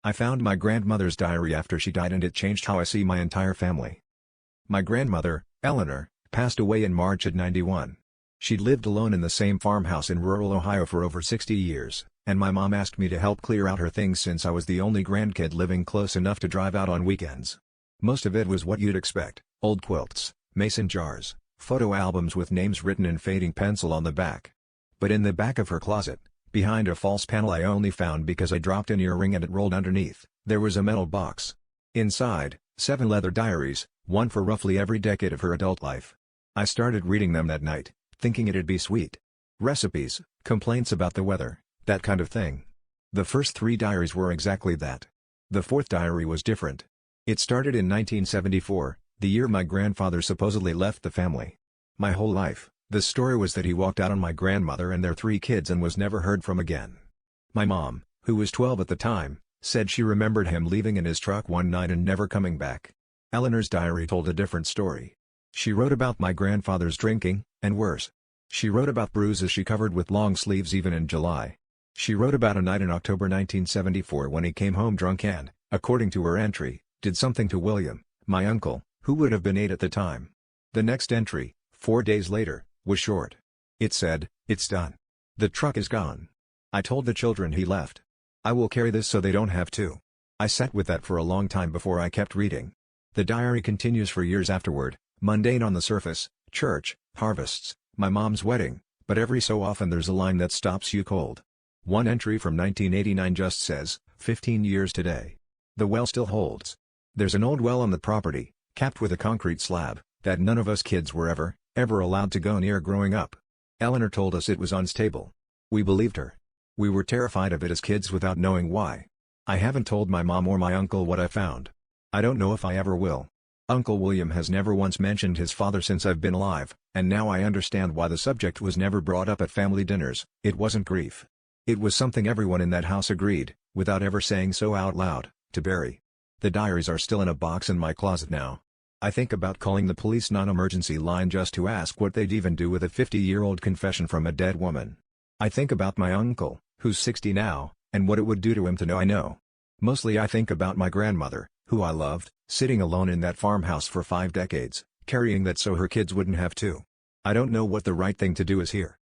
I found my grandmother's diary after she died and it changed how I see my entire family. My grandmother, Eleanor, passed away in March at 91. She'd lived alone in the same farmhouse in rural Ohio for over 60 years, and my mom asked me to help clear out her things since I was the only grandkid living close enough to drive out on weekends. Most of it was what you'd expect: old quilts, mason jars, photo albums with names written in fading pencil on the back. But in the back of her closet, behind a false panel I only found because I dropped an earring and it rolled underneath, there was a metal box. Inside, 7 leather diaries, one for roughly every decade of her adult life. I started reading them that night, thinking it'd be sweet. Recipes, complaints about the weather, that kind of thing. The first 3 diaries were exactly that. The 4th diary was different. It started in 1974, the year my grandfather supposedly left the family. My whole life, the story was that he walked out on my grandmother and their 3 kids and was never heard from again. My mom, who was 12 at the time, said she remembered him leaving in his truck one night and never coming back. Eleanor's diary told a different story. She wrote about my grandfather's drinking, and worse. She wrote about bruises she covered with long sleeves even in July. She wrote about a night in October 1974 when he came home drunk and, according to her entry, did something to William, my uncle, who would have been 8 at the time. The next entry, 4 days later, was short. It said, "It's done. The truck is gone. I told the children he left. I will carry this so they don't have to." I sat with that for a long time before I kept reading. The diary continues for years afterward, mundane on the surface: church, harvests, my mom's wedding, but every so often there's a line that stops you cold. One entry from 1989 just says, 15 years today. The well still holds. There's an old well on the property, capped with a concrete slab, that none of us kids were ever allowed to go near growing up. Eleanor told us it was unstable. We believed her. We were terrified of it as kids without knowing why. I haven't told my mom or my uncle what I found. I don't know if I ever will. Uncle William has never once mentioned his father since I've been alive, and now I understand why the subject was never brought up at family dinners. It wasn't grief. It was something everyone in that house agreed, without ever saying so out loud, to bury. The diaries are still in a box in my closet now. I think about calling the police non-emergency line just to ask what they'd even do with a 50-year-old confession from a dead woman. I think about my uncle, who's 60 now, and what it would do to him to know I know. Mostly I think about my grandmother, who I loved, sitting alone in that farmhouse for 5 decades, carrying that so her kids wouldn't have to. I don't know what the right thing to do is here.